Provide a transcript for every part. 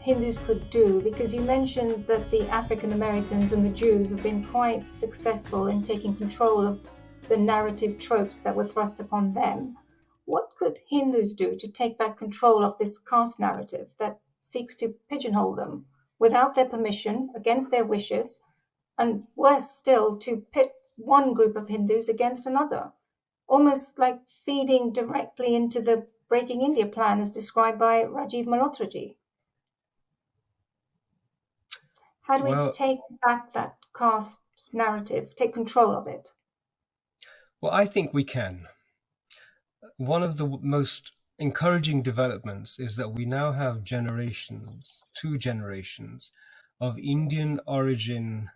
Hindus could do? Because you mentioned that the African Americans and the Jews have been quite successful in taking control of the narrative tropes that were thrust upon them. What could Hindus do to take back control of this caste narrative that seeks to pigeonhole them without their permission, against their wishes, and worse still, to pit one group of Hindus against another, almost like feeding directly into the Breaking India plan as described by Rajiv Malhotraji? How do we take back that caste narrative, take control of it? Well, I think we can. One of the most encouraging developments is that we now have two generations of Indian origin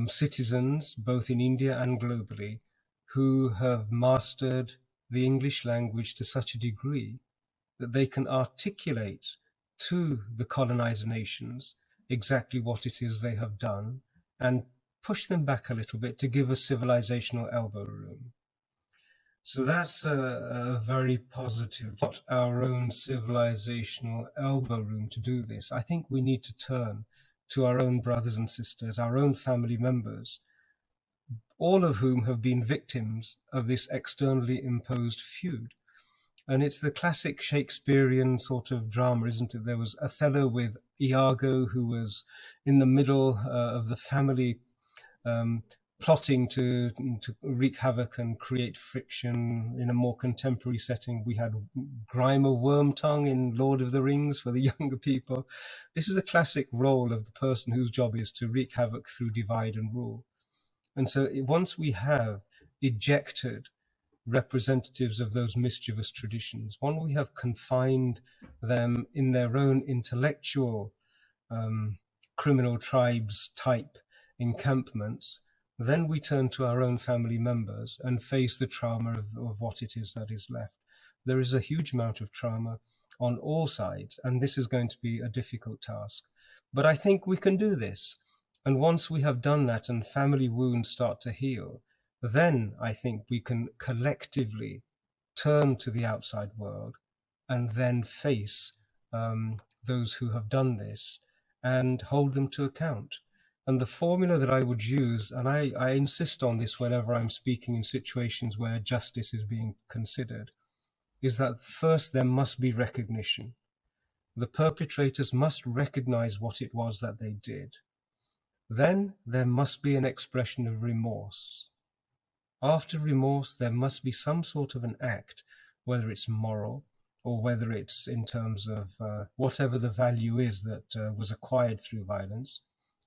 citizens, both in India and globally, who have mastered the English language to such a degree that they can articulate to the colonizer nations exactly what it is they have done and push them back a little bit to give us civilizational elbow room. So that's a very positive, our own civilizational elbow room to do this. I think we need to turn to our own brothers and sisters, our own family members, all of whom have been victims of this externally imposed feud. And it's the classic Shakespearean sort of drama, isn't it? There was Othello with Iago, who was in the middle of the family plotting to wreak havoc and create friction. In a more contemporary setting, we had Grima Wormtongue in Lord of the Rings for the younger people. This is a classic role of the person whose job is to wreak havoc through divide and rule. And so once we have ejected representatives of those mischievous traditions, once we have confined them in their own intellectual criminal tribes type encampments, then we turn to our own family members and face the trauma of what it is that is left. There is a huge amount of trauma on all sides, and this is going to be a difficult task. But I think we can do this. And once we have done that and family wounds start to heal, then I think we can collectively turn to the outside world and then face those who have done this and hold them to account. And the formula that I would use, and I insist on this whenever I'm speaking in situations where justice is being considered, is that first there must be recognition. The perpetrators must recognize what it was that they did. Then there must be an expression of remorse. After remorse, there must be some sort of an act, whether it's moral or whether it's in terms of whatever the value is that was acquired through violence,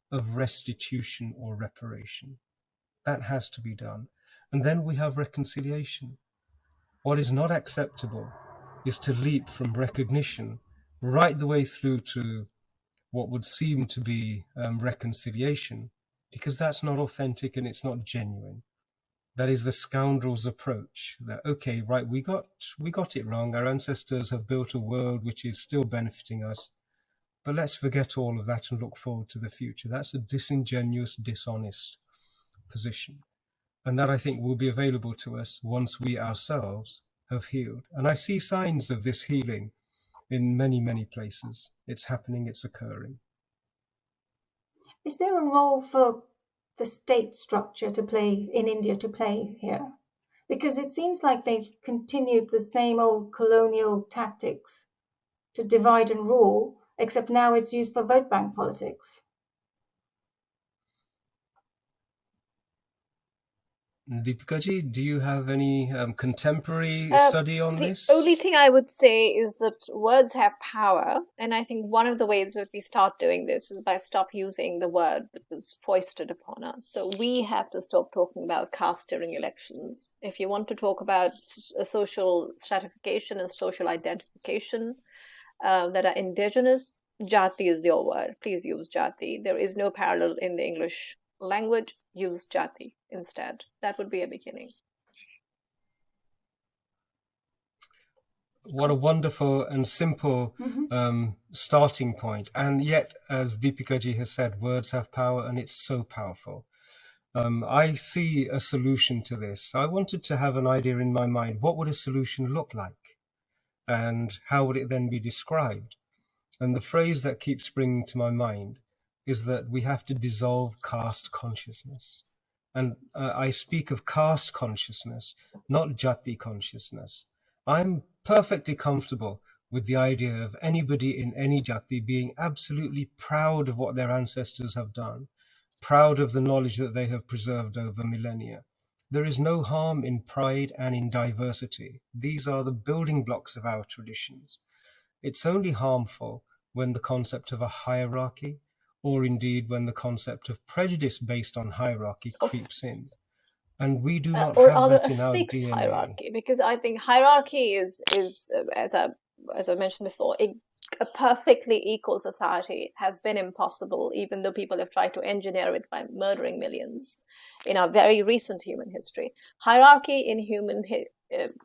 of restitution or reparation. That has to be done. And then we have reconciliation. What is not acceptable is to leap from recognition right the way through to what would seem to be reconciliation, because that's not authentic and it's not genuine. That is the scoundrel's approach. That, okay, right, we got it wrong. Our ancestors have built a world which is still benefiting us, but let's forget all of that and look forward to the future. That's a disingenuous, dishonest position. And that, I think, will be available to us once we ourselves have healed. And I see signs of this healing in many, many places. It's happening, it's occurring. Is there a role for the state structure to play in India to play here? Because it seems like they've continued the same old colonial tactics to divide and rule, except now it's used for vote bank politics. Deepika ji, do you have any contemporary study on this? The only thing I would say is that words have power, and I think one of the ways that we start doing this is by stop using the word that was foisted upon us. So we have to stop talking about caste during elections. If you want to talk about a social stratification and social identification that are indigenous, jati is your word. Please use jati. There is no parallel in the English language. Use jati instead. That would be a beginning. What a wonderful and simple starting point. And yet, as Deepika ji has said, words have power, and it's so powerful. I see a solution to this. I wanted to have an idea in my mind. What would a solution look like? And how would it then be described? And the phrase that keeps springing to my mind is that we have to dissolve caste consciousness. And I speak of caste consciousness, not jati consciousness. I'm perfectly comfortable with the idea of anybody in any jati being absolutely proud of what their ancestors have done, proud of the knowledge that they have preserved over millennia. There is no harm in pride and in diversity. These are the building blocks of our traditions. It's only harmful when the concept of a hierarchy, or indeed when the concept of prejudice based on hierarchy Of creeps in. And we do not or have rather that a in our fixed DNA. hierarchy, because I think hierarchy is as I mentioned before, a perfectly equal society has been impossible, even though people have tried to engineer it by murdering millions in our very recent human history. Hierarchy in human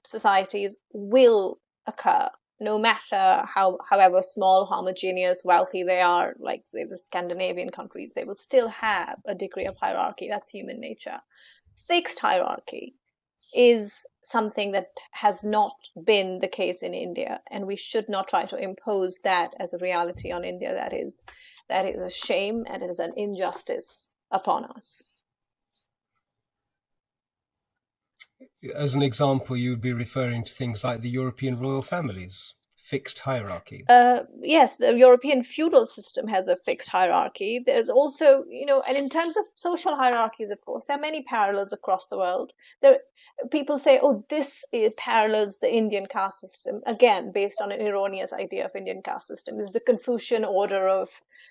societies will occur, no matter however small, homogeneous, wealthy they are, like say the Scandinavian countries, they will still have a degree of hierarchy. That's human nature. Fixed hierarchy is something that has not been the case in India, and we should not try to impose that as a reality on India. That is a shame, and it is an injustice upon us. As an example, you would be referring to things like the European royal families, fixed hierarchy. Yes, the European feudal system has a fixed hierarchy. There's also, and in terms of social hierarchies, of course, there are many parallels across the world. People say, oh, this parallels the Indian caste system, again, based on an erroneous idea of Indian caste system. Is the Confucian order of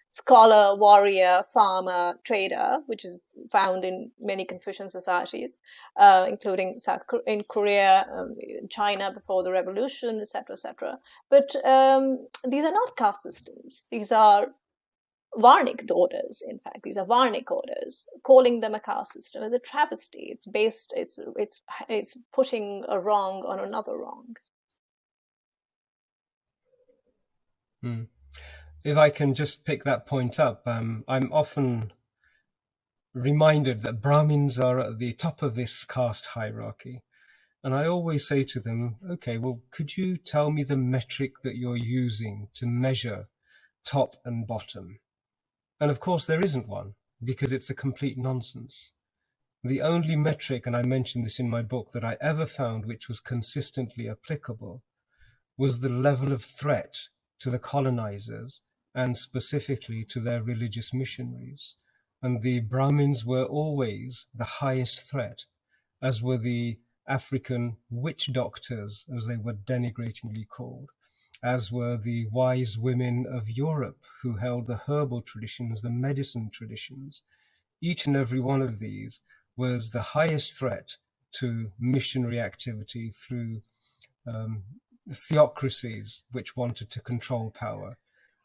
scholar, warrior, farmer, trader, which is found in many Confucian societies, including in Korea, China before the revolution, etc., etc. But these are not caste systems. These are Varnik orders. In fact, these are Varnik orders. Calling them a caste system is a travesty. It's pushing a wrong on another wrong. If I can just pick that point up, I'm often reminded that Brahmins are at the top of this caste hierarchy. And I always say to them, okay, well, could you tell me the metric that you're using to measure top and bottom? And of course, there isn't one, because it's a complete nonsense. The only metric, and I mentioned this in my book, that I ever found which was consistently applicable was the level of threat to the colonizers and specifically to their religious missionaries. And the Brahmins were always the highest threat, as were the African witch doctors, as they were denigratingly called, as were the wise women of Europe who held the herbal traditions, the medicine traditions. Each and every one of these was the highest threat to missionary activity through theocracies which wanted to control power.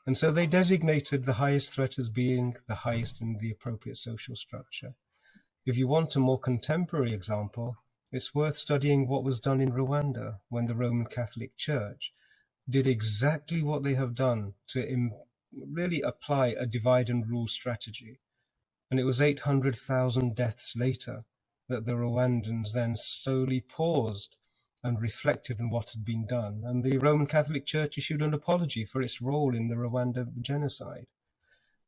And so they designated the highest threat as being the highest in the appropriate social structure. If you want a more contemporary example, it's worth studying what was done in Rwanda when the Roman Catholic Church did exactly what they have done to really apply a divide and rule strategy. And it was 800,000 deaths later that the Rwandans then slowly paused and reflected on what had been done. And the Roman Catholic Church issued an apology for its role in the Rwanda genocide.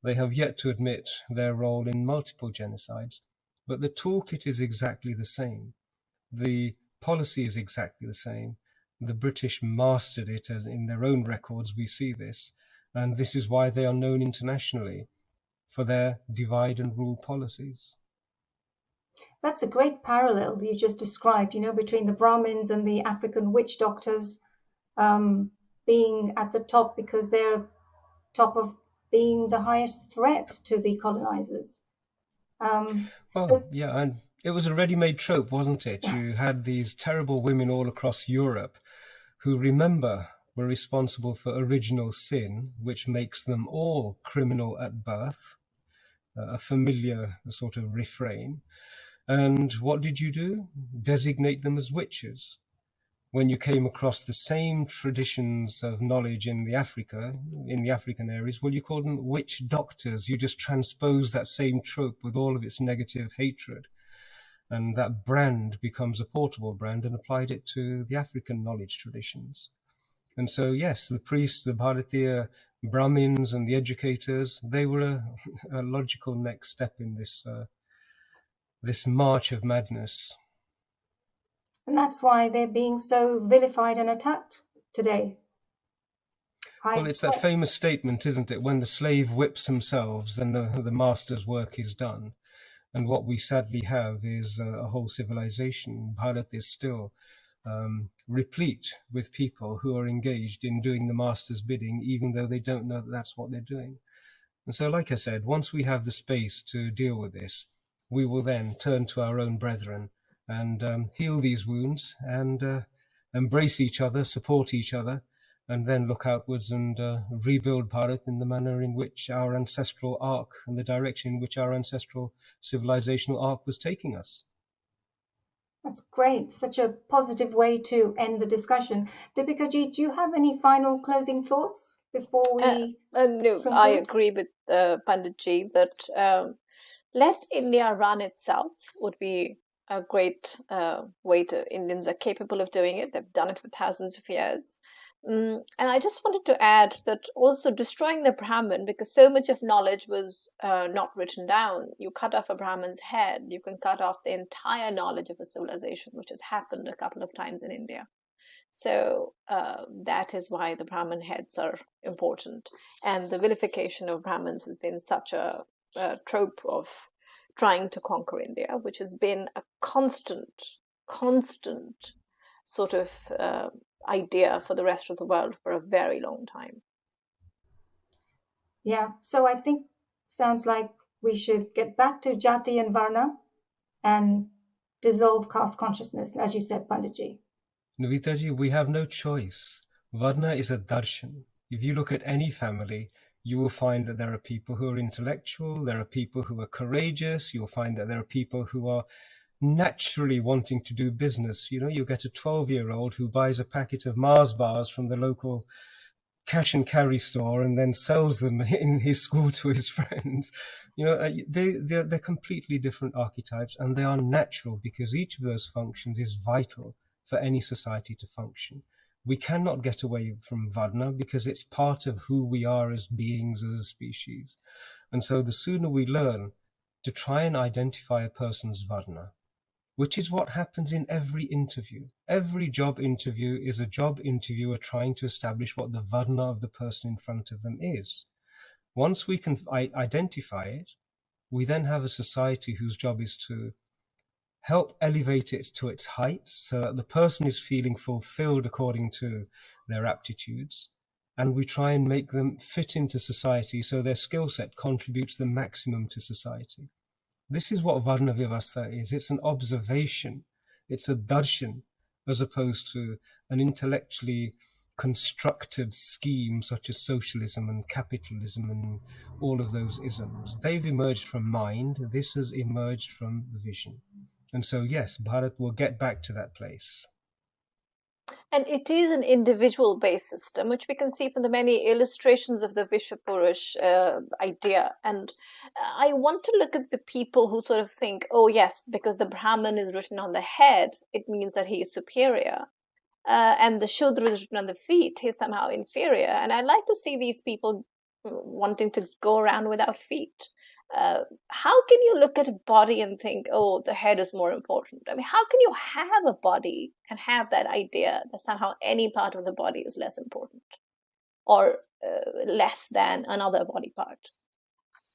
They have yet to admit their role in multiple genocides, but the toolkit is exactly the same. The policy is exactly the same. The British mastered it, as in their own records we see this, and this is why they are known internationally for their divide and rule policies. That's a great parallel you just described, between the Brahmins and the African witch doctors being at the top because they're top of being the highest threat to the colonizers. Yeah, and it was a ready-made trope, wasn't it? You had these terrible women all across Europe who, remember, were responsible for original sin, which makes them all criminal at birth, a familiar sort of refrain. And what did you do? Designate them as witches. When you came across the same traditions of knowledge in the African areas, well, you called them witch doctors. You just transposed that same trope with all of its negative hatred. And that brand becomes a portable brand and applied it to the African knowledge traditions. And so, yes, the priests, the Bharatiya Brahmins and the educators, they were a logical next step in this march of madness. And that's why they're being so vilified and attacked today. Well, it's that famous statement, isn't it? When the slave whips themselves, then the master's work is done. And what we sadly have is a whole civilization. Bharat is still replete with people who are engaged in doing the master's bidding, even though they don't know that that's what they're doing. And so, like I said, once we have the space to deal with this, we will then turn to our own brethren and heal these wounds and embrace each other, support each other, and then look outwards and rebuild Bharat in the manner in which our ancestral arc and the direction in which our ancestral civilizational arc was taking us. That's great. Such a positive way to end the discussion. Deepika ji, do you have any final closing thoughts before we No, conclude? I agree with Panditji that let India run itself would be a great way to. Indians are capable of doing it. They've done it for thousands of years. And I just wanted to add that also destroying the Brahmin, because so much of knowledge was not written down. You cut off a Brahmin's head, you can cut off the entire knowledge of a civilization, which has happened a couple of times in India. So that is why the Brahmin heads are important. And the vilification of Brahmins has been such a trope of trying to conquer India, which has been a constant sort of idea for the rest of the world for a very long time. Yeah, so I think sounds like we should get back to Jati and Varna and dissolve caste consciousness, as you said, Panditji. Navitaji, we have no choice. Varna is a darshan. If you look at any family, you will find that there are people who are intellectual, there are people who are courageous, you'll find that there are people who are naturally wanting to do business. You know, you get a 12-year-old who buys a packet of Mars bars from the local cash and carry store and then sells them in his school to his friends. You know, they're completely different archetypes, and they are natural because each of those functions is vital for any society to function. We cannot get away from Varna because it's part of who we are as beings, as a species. And so the sooner we learn to try and identify a person's Varna, which is what happens in every interview. Every job interview is a job interviewer trying to establish what the Varna of the person in front of them is. Once we can identify it, we then have a society whose job is to help elevate it to its heights so that the person is feeling fulfilled according to their aptitudes, and we try and make them fit into society so their skill set contributes the maximum to society. This is what Varna Vivastha is. It's an observation. It's a darshan, as opposed to an intellectually constructed scheme such as socialism and capitalism and all of those isms. They've emerged from mind. This has emerged from vision. And so, yes, Bharat will get back to that place. And it is an individual-based system, which we can see from the many illustrations of the Vishapurush idea. And I want to look at the people who sort of think, oh, yes, because the Brahman is written on the head, it means that he is superior. And the Shudra is written on the feet, he's somehow inferior. And I like to see these people wanting to go around without feet. How can you look at a body and think, oh, the head is more important? I mean, how can you have a body and have that idea that somehow any part of the body is less important or less than another body part?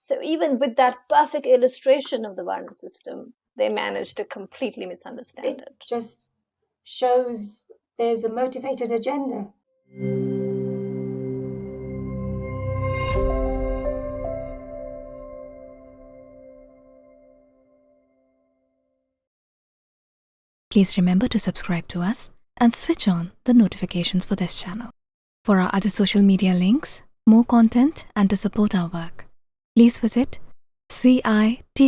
So even with that perfect illustration of the Varna system, they managed to completely misunderstand it. It just shows there's a motivated agenda. Please remember to subscribe to us and switch on the notifications for this channel. For our other social media links, more content, and to support our work, please visit citti.net.